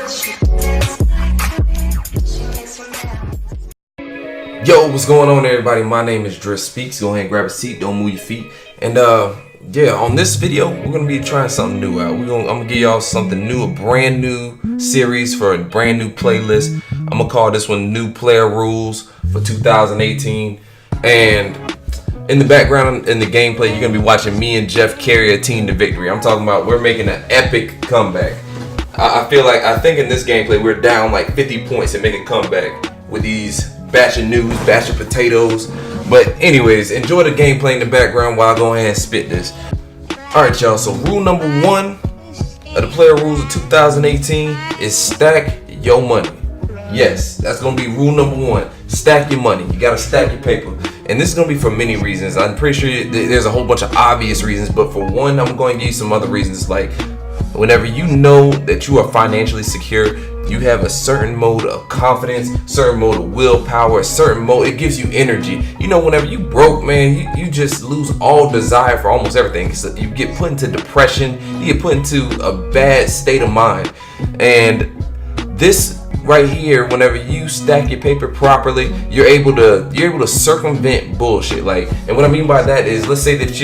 Yo, what's going on, everybody? My name is DriftSpeaks. Go ahead and grab a seat. Don't move your feet. And yeah, on this video, we're gonna be trying something new out. I'm gonna give y'all something new, a brand new series for a brand new playlist. I'm gonna call this one New Player Rules for 2018. And in the background, in the gameplay, you're gonna be watching me and Jeff carry a team to victory. I'm talking about we're making an epic comeback. I think in this gameplay we're down like 50 points and make a comeback with these batch of news, batch of potatoes. But anyways, enjoy the gameplay in the background while I go ahead and spit this. Alright, y'all, so rule number 1 of the player rules of 2018 is stack your money. Yes, that's gonna be rule number 1. Stack your money. You gotta stack your paper. And this is gonna be for many reasons. I'm pretty sure there's a whole bunch of obvious reasons, but for one, I'm going to give you some other reasons. Like, whenever you know that you are financially secure, you have a certain mode of confidence, certain mode of willpower, a certain mode, it gives you energy. You know, whenever you broke, man, you just lose all desire for almost everything. So you get put into depression, you get put into a bad state of mind. And this right here, whenever you stack your paper properly, you're able to circumvent bullshit. Like, and what I mean by that is, let's say that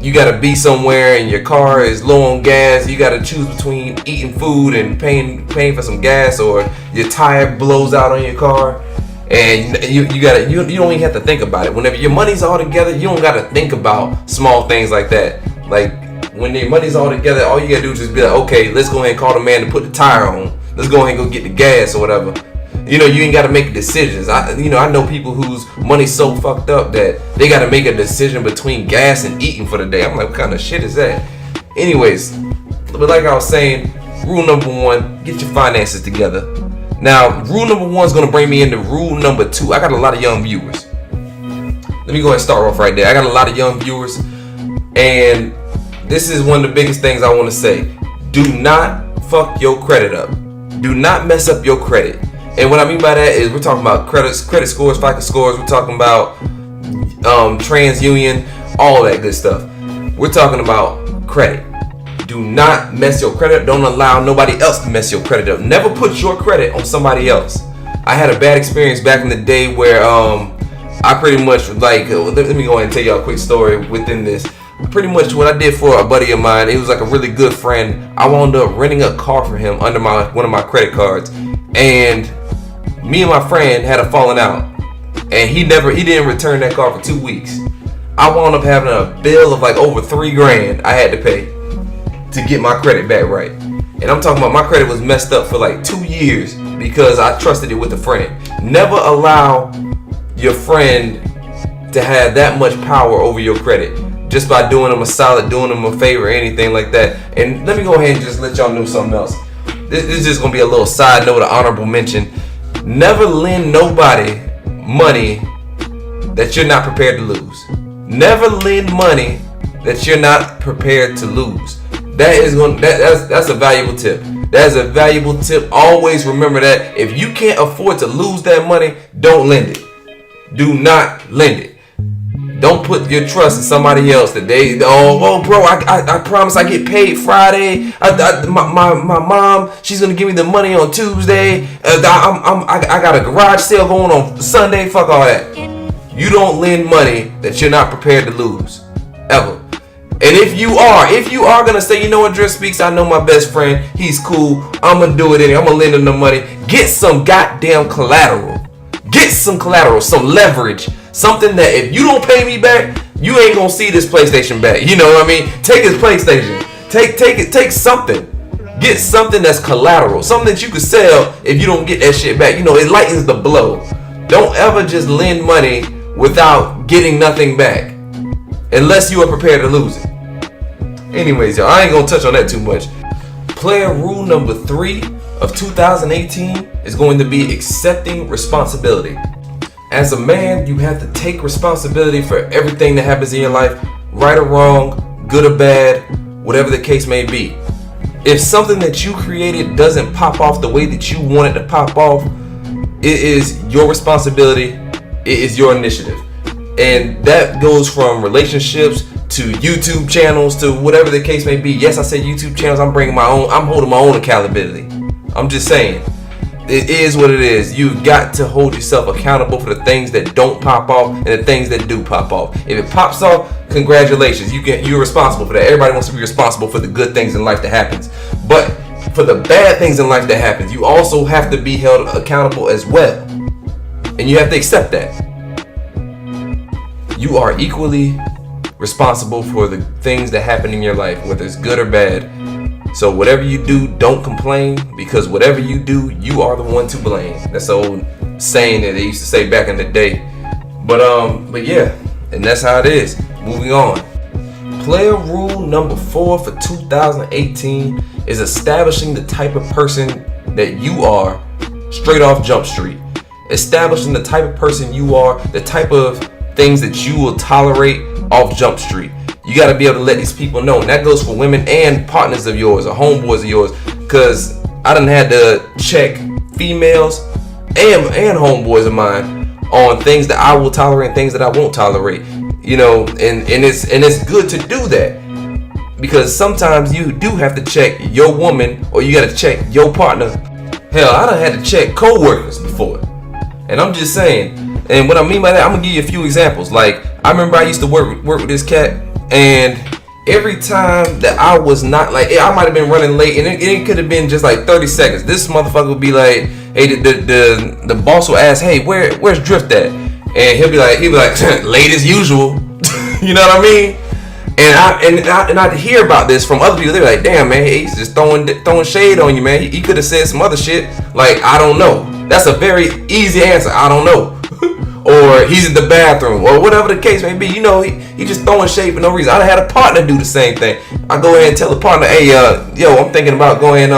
you gotta be somewhere and your car is low on gas. You gotta choose between eating food and paying for some gas, or your tire blows out on your car, and you don't even have to think about it. Whenever your money's all together, you don't gotta think about small things like that. Like, when your money's all together, all you gotta do is just be like, okay, let's go ahead and call the man to put the tire on. Let's go ahead and go get the gas or whatever. You know, you ain't gotta make decisions. I know people whose money's so fucked up that they gotta make a decision between gas and eating for the day. I'm like, what kind of shit is that? Anyways, but like I was saying, rule number 1, get your finances together. Now, rule number 1 is gonna bring me into rule number 2. I got a lot of young viewers. Let me go ahead and start off right there. I got a lot of young viewers, and this is one of the biggest things I want to say. Do not fuck your credit up. Do not mess up your credit. And what I mean by that is, we're talking about credit scores, FICO scores. We're talking about TransUnion, all that good stuff. We're talking about credit. Do not mess your credit up. Don't allow nobody else to mess your credit up. Never put your credit on somebody else. I had a bad experience back in the day where I pretty much, like, let me go ahead and tell y'all a quick story within this. Pretty much what I did for a buddy of mine, he was like a really good friend. I wound up renting a car for him under one of my credit cards, and me and my friend had a falling out, and he didn't return that car for 2 weeks. I wound up having a bill of like over $3,000 I had to pay to get my credit back right. And I'm talking about my credit was messed up for like 2 years because I trusted it with a friend. Never allow your friend to have that much power over your credit just by doing them a solid, doing them a favor, or anything like that. And let me go ahead and just let y'all know something else. This is just gonna be a little side note, an honorable mention. Never lend nobody money that you're not prepared to lose. Never lend money that you're not prepared to lose. That's a valuable tip. That's a valuable tip. Always remember that. If you can't afford to lose that money, don't lend it. Do not lend it. Don't put your trust in somebody else that bro, I promise I get paid Friday. My mom, she's gonna give me the money on Tuesday. I got a garage sale going on Sunday. Fuck all that. You don't lend money that you're not prepared to lose, ever. And if you are gonna say, you know what, DriftSpeaks, I know my best friend, he's cool, I'm gonna do it anyway, I'm gonna lend him the money. Get some goddamn collateral. Get some collateral, some leverage. Something that if you don't pay me back, you ain't gonna see this PlayStation back. You know what I mean? Take his PlayStation. Take something. Get something that's collateral. Something that you could sell if you don't get that shit back. You know, it lightens the blow. Don't ever just lend money without getting nothing back, unless you are prepared to lose it. Anyways, y'all, I ain't gonna touch on that too much. Player rule number 3 of 2018 is going to be accepting responsibility. As a man, you have to take responsibility for everything that happens in your life, right or wrong, good or bad, whatever the case may be. If something that you created doesn't pop off the way that you want it to pop off, it is your responsibility, it is your initiative. And that goes from relationships to YouTube channels, to whatever the case may be. Yes, I said YouTube channels. I'm holding my own accountability. I'm just saying, it is what it is. You've got to hold yourself accountable for the things that don't pop off and the things that do pop off. If it pops off, congratulations. You're responsible for that. Everybody wants to be responsible for the good things in life that happens. But for the bad things in life that happens, you also have to be held accountable as well. And you have to accept that. You are equally responsible for the things that happen in your life, whether it's good or bad. So whatever you do, don't complain, because whatever you do, you are the one to blame. That's the old saying that they used to say back in the day. But yeah, and that's how it is. Moving on. Player rule number 4 for 2018 is establishing the type of person that you are straight off Jump Street. Establishing the type of person you are, the type of things that you will tolerate off Jump Street. You got to be able to let these people know. And that goes for women and partners of yours or homeboys of yours. Because I done had to check females and homeboys of mine on things that I will tolerate and things that I won't tolerate. You know, and it's good to do that. Because sometimes you do have to check your woman, or you got to check your partner. Hell, I done had to check co-workers before. And I'm just saying. And what I mean by that, I'm going to give you a few examples. Like, I remember I used to work with this cat. And every time that I was not, like, I might have been running late, and it could have been just like 30 seconds. This motherfucker would be like, hey, the boss will ask, hey, where's Drift at? And he'll be like, late as usual. You know what I mean? And I hear about this from other people. They're like, damn, man, he's just throwing shade on you, man. He could have said some other shit. Like, I don't know. That's a very easy answer. I don't know. Or he's in the bathroom, or whatever the case may be. You know, he just throwing shade for no reason. I had a partner do the same thing. I go ahead and tell the partner, hey, yo, I'm thinking about going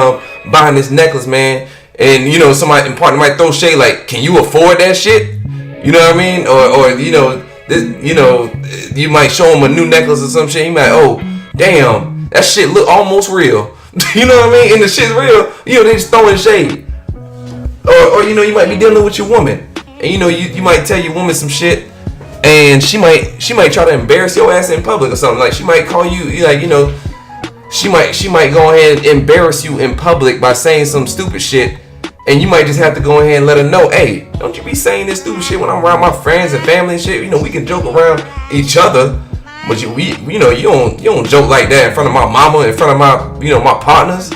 buying this necklace, man. And you know, somebody in partner might throw shade like, can you afford that shit? You know what I mean? Or you know, this, you know, you might show him a new necklace or some shit. He might, oh, damn, that shit look almost real. You know what I mean? And the shit's real. You know, they just throwing shade. Or you know, you might be dealing with your woman. And you know, you might tell your woman some shit, and she might try to embarrass your ass in public or something. Like, she might call you, like, you know, she might go ahead and embarrass you in public by saying some stupid shit, and you might just have to go ahead and let her know, hey, don't you be saying this stupid shit when I'm around my friends and family and shit. You know, we can joke around each other, but you don't joke like that in front of my mama, in front of my partners.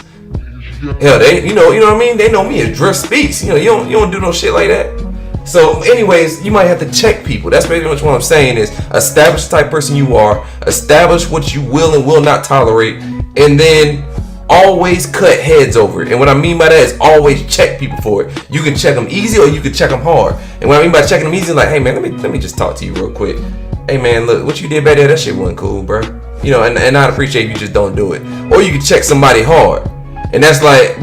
Hell, they you know what I mean? They know me as DriftSpeaks. You know, you don't do no shit like that. So anyways, you might have to check people. That's pretty much what I'm saying is establish the type of person you are, establish what you will and will not tolerate, and then always cut heads over it. And what I mean by that is always check people for it. You can check them easy or you can check them hard. And what I mean by checking them easy, like, hey man, let me just talk to you real quick. Hey man, look, what you did back there, that shit wasn't cool, bro. You know, and I'd appreciate if you just don't do it. Or you can check somebody hard. And that's like,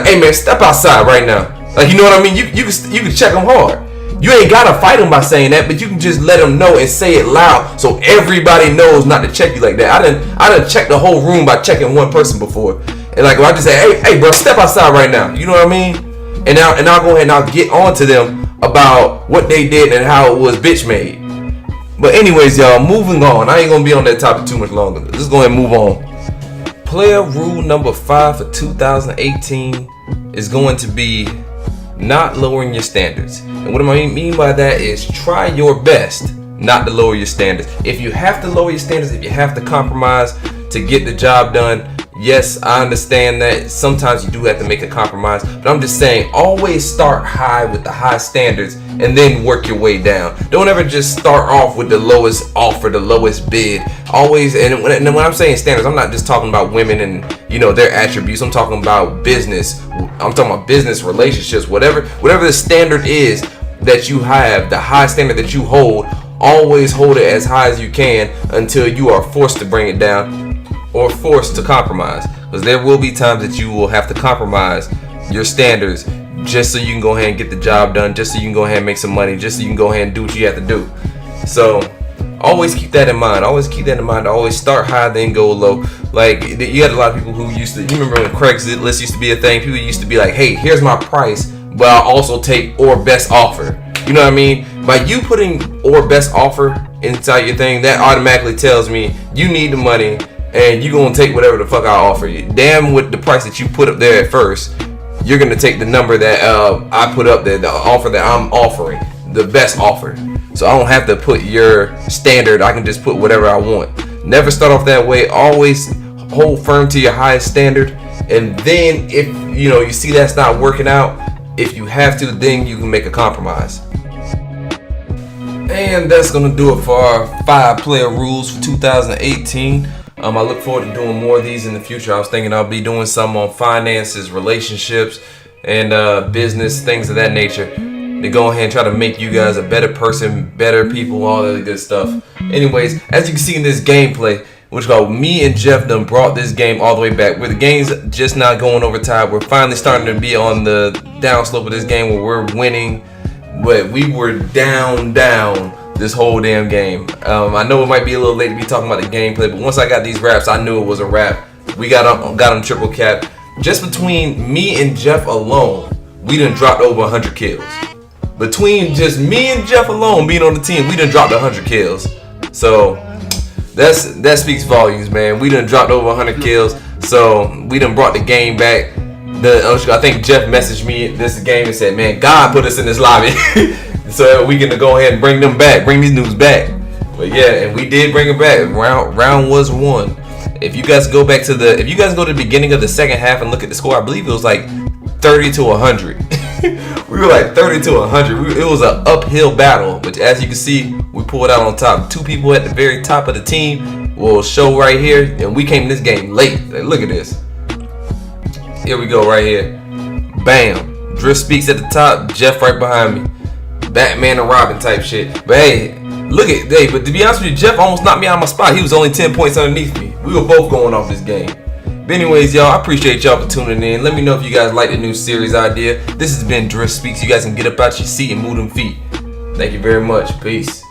hey man, step outside right now. Like, you know what I mean? You can check them hard. You ain't gotta fight them by saying that, but you can just let them know and say it loud so everybody knows not to check you like that. I done checked the whole room by checking one person before. And like, I just say, hey bro, step outside right now. You know what I mean? And I'll go ahead and I'll get on to them about what they did and how it was bitch made. But anyways, y'all, moving on. I ain't gonna be on that topic too much longer. Let's go ahead and move on. Player rule number 5 for 2018 is going to be not lowering your standards. And what I mean by that is try your best not to lower your standards. If you have to lower your standards, if you have to compromise to get the job done, yes, I understand that sometimes you do have to make a compromise, but I'm just saying always start high with the high standards and then work your way down. Don't ever just start off with the lowest offer, the lowest bid. Always, and when I'm saying standards, I'm not just talking about women and, you know, their attributes. I'm talking about business. I'm talking about business relationships, whatever the standard is that you have, the high standard that you hold, always hold it as high as you can until you are forced to bring it down or forced to compromise. Because there will be times that you will have to compromise your standards just so you can go ahead and get the job done, just so you can go ahead and make some money, just so you can go ahead and do what you have to do. So always keep that in mind. Always keep that in mind. Always start high, then go low. Like, you had a lot of people who used to, you remember when Craigslist used to be a thing? People used to be like, hey, here's my price, but I'll also take or best offer. You know what I mean? By you putting or best offer inside your thing, that automatically tells me you need the money and you gonna take whatever the fuck I offer you. Damn, with the price that you put up there at first, you're gonna take the number that I put up there, the offer that I'm offering, the best offer. So I don't have to put your standard. I can just put whatever I want. Never start off that way. Always hold firm to your highest standard. And then if you see that's not working out, if you have to, then you can make a compromise. And that's gonna do it for our 5-player rules for 2018. I look forward to doing more of these in the future. I was thinking I'll be doing some on finances, relationships, and business, things of that nature, to go ahead and try to make you guys a better person, better people, all that good stuff. Anyways, as you can see in this gameplay, which called me and Jeff done brought this game all the way back. Where the game's just not going over time. We're finally starting to be on the downslope of this game where we're winning, but we were down this whole damn game. I know it might be a little late to be talking about the gameplay, but once I got these wraps, I knew it was a wrap. We got them triple cap. Just between me and Jeff alone, we done dropped over 100 kills. Between just me and Jeff alone being on the team, we done dropped 100 kills. So that speaks volumes, man. We done dropped over 100 kills. So we done brought the game back. I think Jeff messaged me this game and said, man, God put us in this lobby. So we can go ahead and bring them back, bring these news back. But yeah, and we did bring it back. Round was won. If you guys go to the beginning of the second half and look at the score, I believe it was like 30 to 100. We were like 30 to 100. It was an uphill battle, but as you can see, we pulled out on top. 2 people at the very top of the team will show right here, and we came in this game late. Like, look at this. Here we go right here. Bam. DriftSpeaks at the top, Jeff right behind me. Batman and Robin type shit. But hey, but to be honest with you, Jeff almost knocked me out of my spot. He was only 10 points underneath me. We were both going off this game. But anyways, y'all, I appreciate y'all for tuning in. Let me know if you guys like the new series idea. This has been DriftSpeaks. You guys can get up out your seat and move them feet. Thank you very much. Peace.